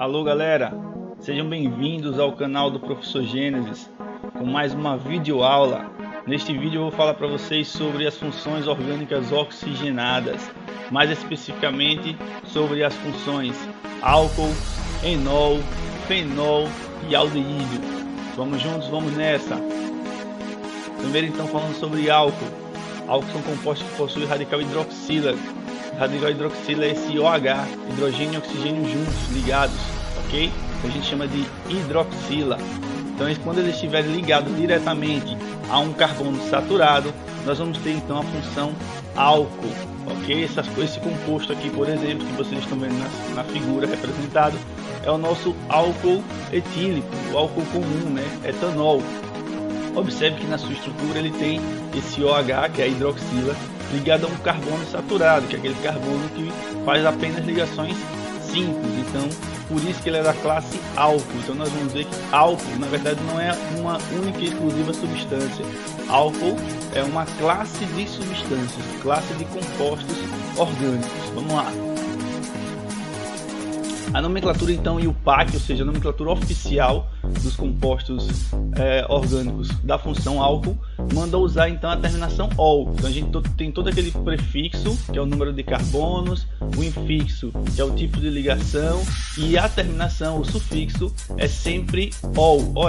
Alô galera, sejam bem-vindos ao canal do Professor Gênesis com mais uma videoaula. Neste vídeo eu vou falar para vocês sobre as funções orgânicas oxigenadas, mais especificamente sobre as funções álcool, enol, fenol e aldeído. Vamos juntos, vamos nessa! Primeiro então falando sobre álcool. Álcool são compostos que possuem radical hidroxila. Radical hidroxila é esse OH, hidrogênio e oxigênio juntos, ligados, ok? A gente chama de hidroxila. Então quando eles estiverem ligados diretamente a um carbono saturado, nós vamos ter então a função álcool, ok? Esse composto aqui, por exemplo, que vocês estão vendo na figura representado, é o nosso álcool etílico, o álcool comum, né? Etanol. Observe que na sua estrutura ele tem esse OH, que é a hidroxila, ligado a um carbono saturado, que é aquele carbono que faz apenas ligações simples. Então, por isso que ele é da classe álcool. Então, nós vamos ver que álcool, na verdade, não é uma única e exclusiva substância. Álcool é uma classe de substâncias, classe de compostos orgânicos. Vamos lá. A nomenclatura então e o PAC, ou seja, a nomenclatura oficial dos compostos orgânicos da função álcool, manda usar então a terminação ol. Então a gente tem todo aquele prefixo, que é o número de carbonos, o infixo, que é o tipo de ligação, e a terminação, o sufixo, é sempre ol, ol,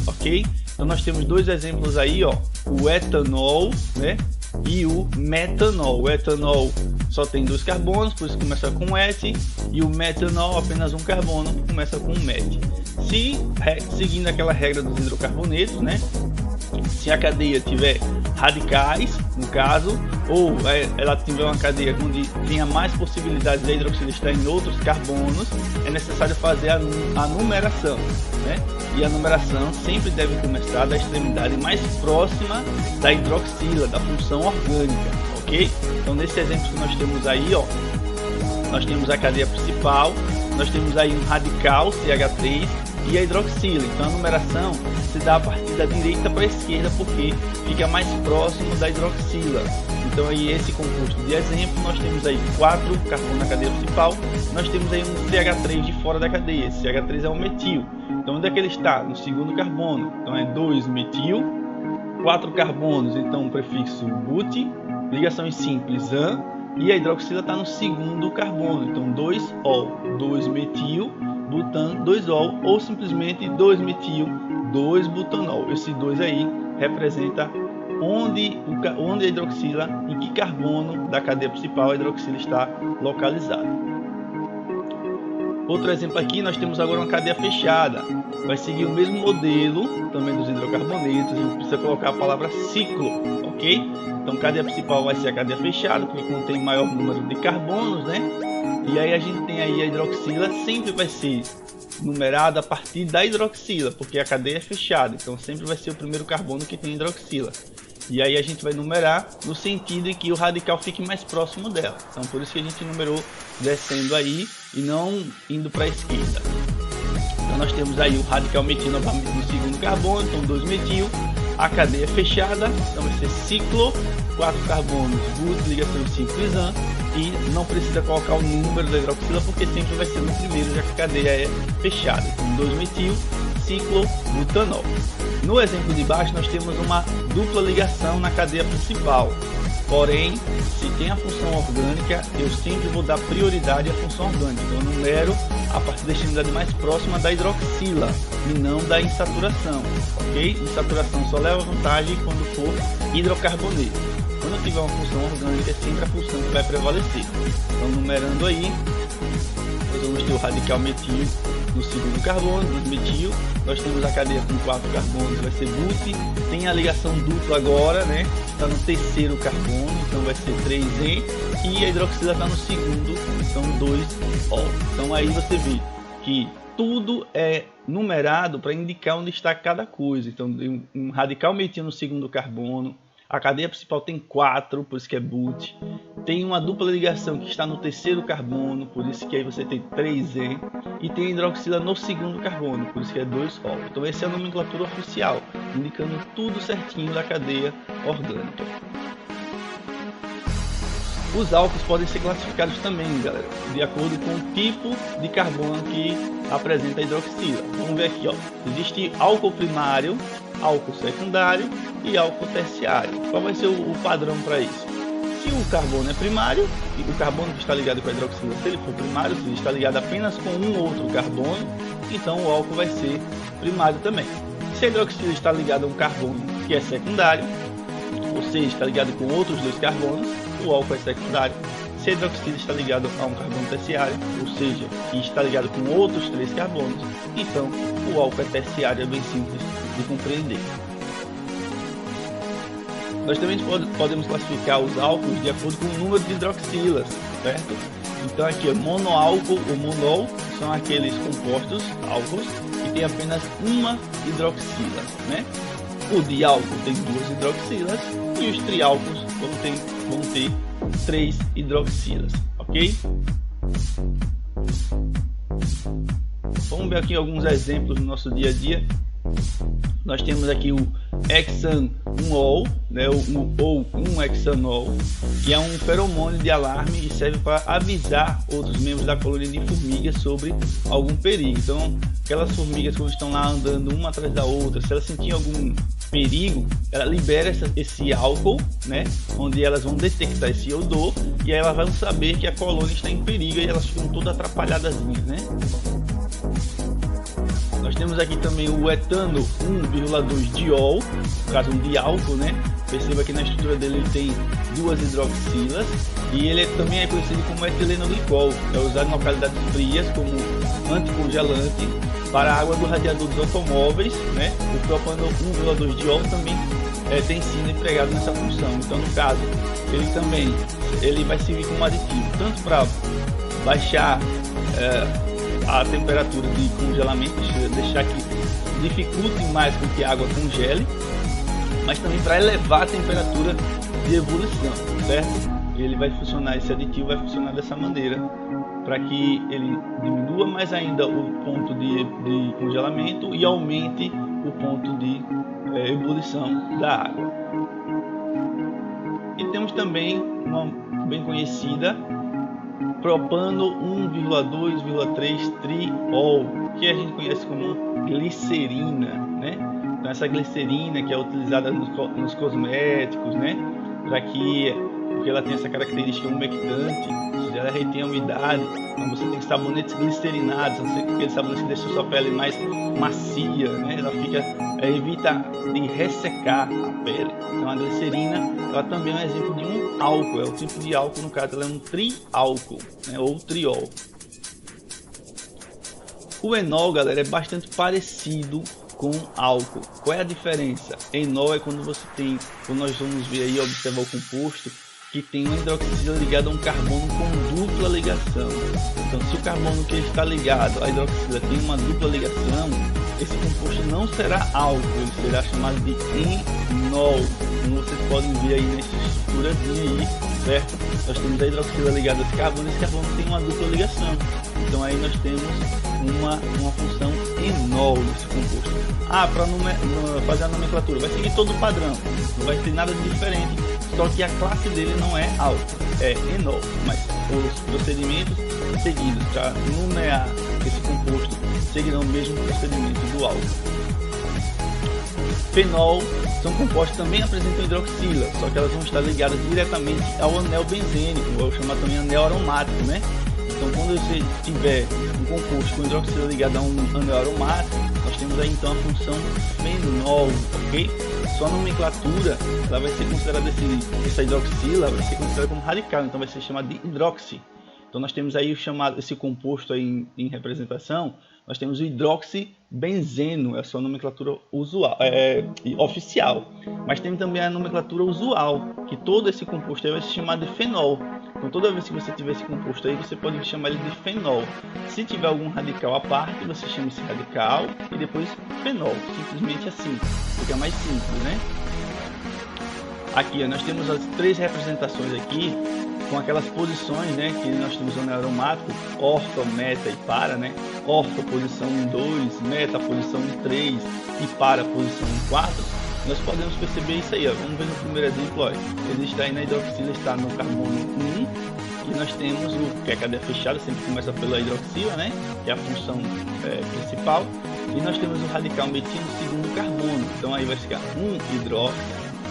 ok? Então nós temos dois exemplos aí, ó, o etanol, né? E o metanol. O etanol só tem dois carbonos, por isso começa com et, e o metanol apenas um carbono, começa com met. Seguindo aquela regra dos hidrocarbonetos, né? Se a cadeia tiver radicais, no caso, ou ela tiver uma cadeia onde tenha mais possibilidades da hidroxila estar em outros carbonos, é necessário fazer a numeração, né? E a numeração sempre deve começar da extremidade mais próxima da hidroxila, da função orgânica, ok? Então nesse exemplo que nós temos aí, ó, nós temos a cadeia principal, nós temos aí um radical, CH3, e a hidroxila. Então a numeração se dá a partir da direita para a esquerda, porque fica mais próximo da hidroxila. Então aí esse composto de exemplo, nós temos aí 4 carbonos na cadeia principal, nós temos aí um CH3 de fora da cadeia. Esse CH3 é um metil. Então onde é que ele está? No segundo carbono. Então é 2-metil, 4 carbonos, então o prefixo but, ligações simples an, e a hidroxila está no segundo carbono. Então 2-ol, 2-metil, butan, 2-ol, ou simplesmente 2-metil, 2-butanol. Esse 2 aí representa onde a hidroxila, em que carbono da cadeia principal a hidroxila está localizada. Outro exemplo aqui, nós temos agora uma cadeia fechada. Vai seguir o mesmo modelo também dos hidrocarbonetos. A gente precisa colocar a palavra ciclo, ok? Então cadeia principal vai ser a cadeia fechada, porque contém maior número de carbonos, né? E aí a gente tem aí a hidroxila, sempre vai ser numerada a partir da hidroxila, porque a cadeia é fechada, então sempre vai ser o primeiro carbono que tem hidroxila. E aí a gente vai numerar no sentido em que o radical fique mais próximo dela. Então por isso que a gente numerou descendo aí e não indo para a esquerda. Então nós temos aí o radical metil novamente no segundo carbono, então 2-metil. A cadeia fechada, então vai ser ciclo, 4 carbonos, but, ligações simples an, e não precisa colocar o número da hidroxila, porque sempre vai ser no primeiro, já que a cadeia é fechada. Então 2-metil, ciclo, butanol. No exemplo de baixo nós temos uma dupla ligação na cadeia principal. Porém, se tem a função orgânica, eu sempre vou dar prioridade à função orgânica. Então, eu numero a partir da extremidade mais próxima da hidroxila e não da insaturação, ok? Insaturação só leva vantagem quando for hidrocarboneto. Quando tiver uma função orgânica, é sempre a função que vai prevalecer. Então, numerando aí, nós vamos ter o radical metil no segundo carbono, 2-metil. Nós temos a cadeia com 4 carbonos, vai ser but. Tem a ligação dupla agora, né? Está no terceiro carbono, então vai ser 3-en. E a hidroxila está no segundo, são 2-ol. Então aí você vê que tudo é numerado para indicar onde está cada coisa. Então um radical metil no segundo carbono. A cadeia principal tem 4, por isso que é but. Tem uma dupla ligação que está no terceiro carbono, por isso que aí você tem 3-en. E tem a hidroxila no segundo carbono, por isso que é 2-ol. Então essa é a nomenclatura oficial, indicando tudo certinho da cadeia orgânica. Os álcools podem ser classificados também, galera, de acordo com o tipo de carbono que apresenta a hidroxila. Vamos ver aqui, ó. Existe álcool primário, álcool secundário e álcool terciário. Qual vai ser o padrão para isso? Se o carbono é primário, o carbono que está ligado com a hidroxila, se ele for primário, se ele está ligado apenas com um outro carbono, então o álcool vai ser primário também. Se a hidroxila está ligada a um carbono que é secundário, ou seja, está ligado com outros dois carbonos, o álcool é secundário. Se a hidroxila está ligada a um carbono terciário, ou seja, que está ligado com outros 3 carbonos, então o álcool é terciário, é bem simples de compreender. Nós também podemos classificar os álcools de acordo com o número de hidroxilas, certo? Então aqui, monoálcool ou monol são aqueles compostos, álcools, que tem apenas uma hidroxila, né? O diálcool tem 2 hidroxilas e os triálcools vão ter 3 hidroxilas, ok? Vamos ver aqui alguns exemplos no nosso dia a dia. Nós temos aqui o hexanol, né, ou um hexanol, que é um feromônio de alarme e serve para avisar outros membros da colônia de formigas sobre algum perigo. Então, aquelas formigas quando estão lá andando uma atrás da outra, se elas sentirem algum perigo, ela libera esse álcool, né, onde elas vão detectar esse odor e aí elas vão saber que a colônia está em perigo e elas ficam todas atrapalhadazinhas, né? Nós temos aqui também o etano 1,2 diol, no caso um diálcool, né? Perceba que na estrutura dele ele tem 2 hidroxilas e ele também é conhecido como etileno-glicol, é usado em localidades frias como anticongelante para a água do radiador dos automóveis, né? O propano 1,2 diol também tem sido empregado nessa função. Então, no caso, ele vai servir como aditivo tanto para baixar a temperatura de congelamento, deixar que dificulte mais com que a água congele, mas também para elevar a temperatura de ebulição, certo? Ele vai funcionar, esse aditivo vai funcionar dessa maneira, para que ele diminua mais ainda o ponto de congelamento e aumente o ponto de ebulição da água. E temos também uma bem conhecida, propano 1,2,3 triol, que a gente conhece como glicerina, né? Então essa glicerina que é utilizada nos cosméticos, né? Porque ela tem essa característica umectante, ou seja, ela retém a umidade. Então você tem sabonetes glicerinados, aqueles sabonetes que deixam a sua pele mais macia, né? Ela evita de ressecar a pele. Então a glicerina, ela também é um exemplo de um álcool, é o tipo de álcool, no caso ela é um triálcool, né? Ou triol. O enol, galera, é bastante parecido com álcool. Qual é a diferença? Enol é quando nós vamos ver aí, observar o composto, que tem uma hidroxila ligada a um carbono com dupla ligação. Então, se o carbono que está ligado à hidroxila tem uma dupla ligação, esse composto não será álcool, ele será chamado de enol. Como vocês podem ver aí nessa estruturazinha aí, certo? Nós temos a hidroxila ligada a esse carbono tem uma dupla ligação. Então aí nós temos uma função enol nesse composto. Para fazer a nomenclatura, vai seguir todo o padrão, não vai ter nada de diferente, só que a classe dele não é álcool, é enol, mas os procedimentos seguidos para nomear esse composto seguirão o mesmo procedimento do álcool. Fenol são compostos que também apresentam hidroxila, só que elas vão estar ligadas diretamente ao anel benzênico, ou chamado também anel aromático, né? Então, quando você tiver um composto com hidroxila ligado a um anel aromático, nós temos aí então a função fenol, ok? Sua nomenclatura, ela vai ser considerada, essa hidroxila vai ser considerada como radical, então vai ser chamada de hidroxi. Então nós temos aí esse composto aí em representação, nós temos o hidroxibenzeno, é a sua nomenclatura oficial. Mas tem também a nomenclatura usual, que todo esse composto aí vai se chamar de fenol. Então toda vez que você tiver esse composto aí, você pode chamar ele de fenol. Se tiver algum radical à parte, você chama esse radical e depois fenol. Simplesmente assim, fica mais simples, né? Aqui nós temos as 3 representações aqui, com aquelas posições, né, que nós temos no anel aromático, orto, meta e para, né? Orto, posição 1, 2, meta, posição 1, 3 e para, posição 1, 4. Nós podemos perceber isso aí, ó. Vamos ver no primeiro exemplo, ó. Ele está aí na hidroxila, está no carbono 1 aqui nós temos o que é cadeia fechada, sempre começa pela hidroxila, né? Que é a função principal. E nós temos o radical metil no segundo carbono. Então aí vai ficar 1 hidróxido,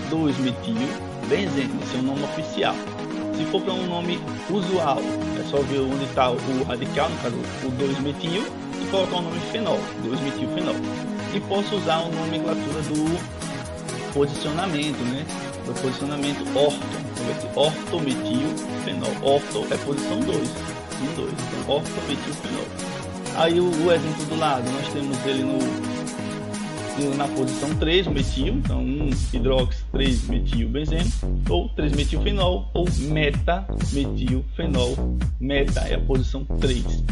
2 metil, benzeno, esse é o nome oficial. Se for para um nome usual, é só ver onde está o radical, no caso o 2-metil, e colocar o nome fenol, 2-metilfenol. E posso usar a nomenclatura do posicionamento, né? Do posicionamento orto. Então vai ser ortometilfenol. Orto é posição 2, então ortometilfenol. Aí o exemplo do lado, nós temos ele na posição 3, metil, então 1 hidróxido, 3 metil benzeno, ou 3 metilfenol, ou meta-metilfenol. Meta é a posição 3.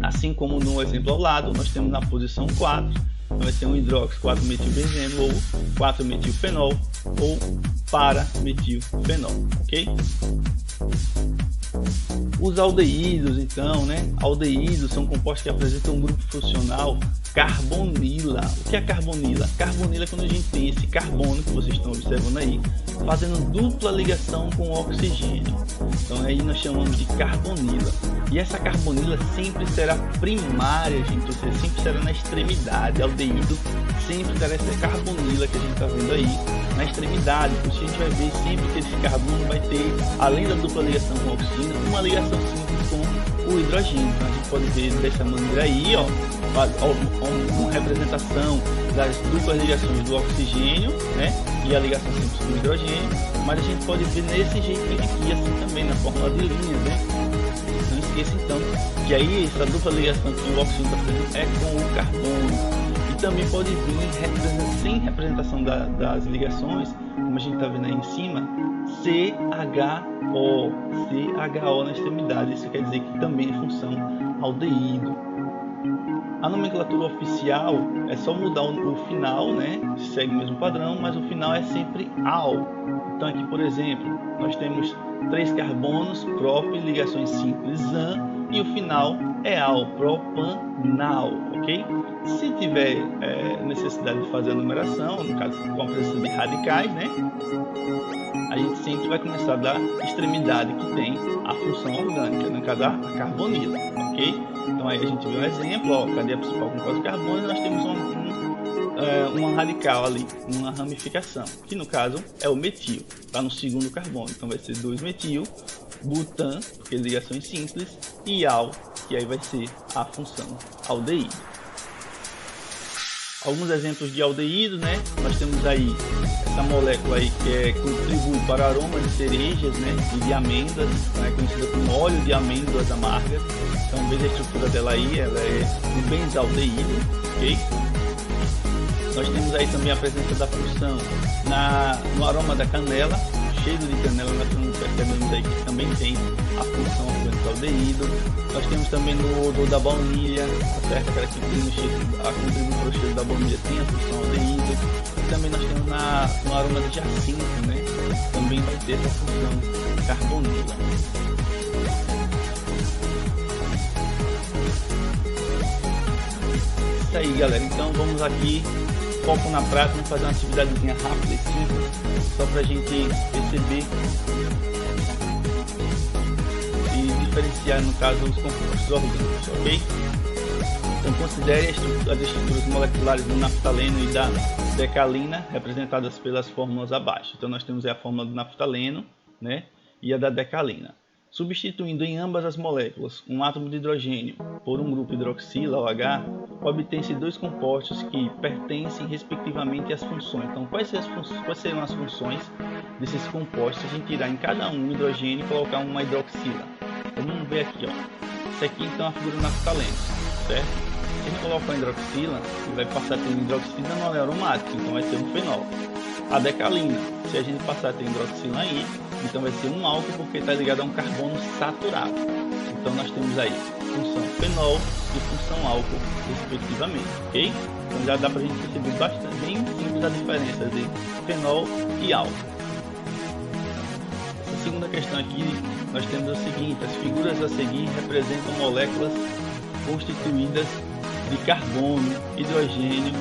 Assim como no exemplo ao lado, nós temos na posição 4, então vai ser 1 hidróxido, 4 metilbenzeno, ou 4 metilfenol, ou para-metilfenol, ok? Os aldeídos, então, né? Aldeídos são compostos que apresentam um grupo funcional carbonila. O que é carbonila? Carbonila é quando a gente tem esse carbono que vocês estão observando aí, fazendo dupla ligação com o oxigênio. Então aí nós chamamos de carbonila. E essa carbonila sempre será primária, gente, ou seja, sempre será na extremidade. Aldeído sempre terá essa carbonila que a gente está vendo aí na extremidade. Por isso a gente vai ver sempre que esse carbono vai ter, além da dupla ligação com o oxigênio, uma ligação simples com o hidrogênio. Então a gente pode ver dessa maneira aí, ó, uma representação das duplas ligações do oxigênio, né, e a ligação simples com o hidrogênio, mas a gente pode ver nesse jeitinho aqui, assim também, na forma de linhas, né. Não esqueça então que aí essa dupla ligação que o oxigênio está fazendo é com o carbono. E também pode vir sem representação das ligações, como a gente está vendo aí em cima, CHO na extremidade. Isso quer dizer que também é função aldeído. A nomenclatura oficial é só mudar o final, né? Segue o mesmo padrão, mas o final é sempre AL. Então aqui, por exemplo, nós temos 3 carbonos, prop, ligações simples AN, e o final é AL, propanal, ok? Se tiver necessidade de fazer a numeração, no caso com a presença de radicais, né? A gente sempre vai começar da extremidade que tem a função orgânica, no caso a carbonila, ok? Então aí a gente vê um exemplo, ó, cadeia principal com 4 carbonos, nós temos uma radical ali, uma ramificação, que no caso é o metil, está no segundo carbono, então vai ser 2-metil, butan, porque ligações simples, e al, que aí vai ser a função aldeído. Alguns exemplos de aldeído, né? Nós temos aí essa molécula aí que contribui para aroma de cerejas, né? E de amêndoas, né? Conhecida como óleo de amêndoas amargas. Então, veja a estrutura dela aí, ela é um benzaldeído, ok? Nós temos aí também a presença da função no aroma da canela, cheiro de canela, nós percebemos aí que também tem a função aldeído. Nós temos também no odor da baunilha, certo? Aquela que tem a contribuir para o cheiro da baunilha tem a função aldeído. E também nós temos no aroma de jacinto, né? Também vai ter essa função carbonila. Isso aí, galera. Então vamos aqui, foco na prática, vamos fazer uma atividadezinha rápida e simples, só para a gente perceber e diferenciar, no caso, os compostos orgânicos, ok? Então considere as estruturas moleculares do naftaleno e da decalina, representadas pelas fórmulas abaixo. Então nós temos a fórmula do naftaleno, né, e a da decalina. Substituindo em ambas as moléculas um átomo de hidrogênio por um grupo hidroxila, OH, obtém-se 2 compostos que pertencem respectivamente às funções. Então, quais serão as funções desses compostos? A gente irá em cada um hidrogênio colocar uma hidroxila. Então, vamos ver aqui, ó. Isso aqui então é a figura do naftaleno, certo? Se a gente colocar uma hidroxila, ele vai passar a ter uma hidroxila não é aromática, então vai ser um fenol. A decalina, se a gente passar a ter hidroxila aí, então vai ser um álcool porque está ligado a um carbono saturado. Então nós temos aí função fenol e função álcool, respectivamente, ok? Então já dá para a gente perceber bastante, bem simples a diferença de fenol e álcool. Essa segunda questão aqui, nós temos o seguinte: as figuras a seguir representam moléculas constituídas de carbono, hidrogênio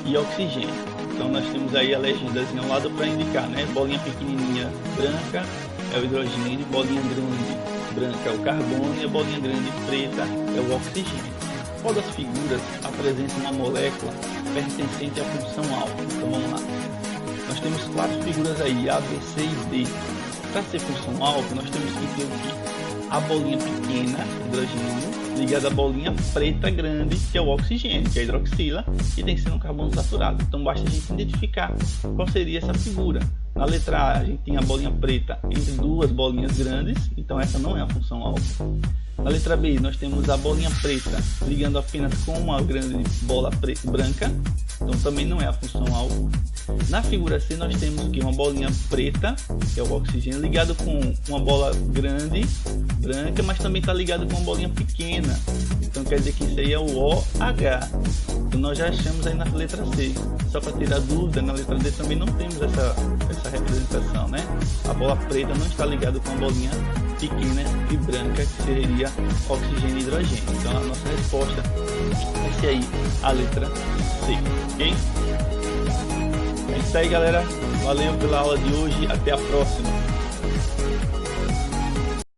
e oxigênio. Então nós temos aí a legendazinha ao lado para indicar, né? Bolinha pequenininha branca é o hidrogênio, bolinha grande branca é o carbono e a bolinha grande preta é o oxigênio. Qual das figuras apresenta uma molécula pertencente à função alfa? Então vamos lá. Nós temos 4 figuras aí, A, B, C e D. Para ser função alfa, nós temos que ter o quê? A bolinha pequena, hidrogênio, ligada à bolinha preta grande, que é o oxigênio, que é a hidroxila, e tem que ser um carbono saturado. Então basta a gente identificar qual seria essa figura. Na letra A, a gente tem a bolinha preta entre 2 bolinhas grandes, então essa não é a função alfa. Na letra B, nós temos a bolinha preta ligando apenas com uma grande bola branca, então também não é a função alfa. Na figura C, nós temos que uma bolinha preta, que é o oxigênio, ligado com uma bola grande, branca, mas também está ligado com uma bolinha pequena. Então quer dizer que isso aí é o OH. Então nós já achamos aí na letra C. Só para tirar dúvida, na letra D também não temos essa representação, né? A bola preta não está ligada com a bolinha pequena e branca, que seria oxigênio e hidrogênio. Então a nossa resposta vai ser aí a letra C, ok? É isso aí, galera. Valeu pela aula de hoje. Até a próxima.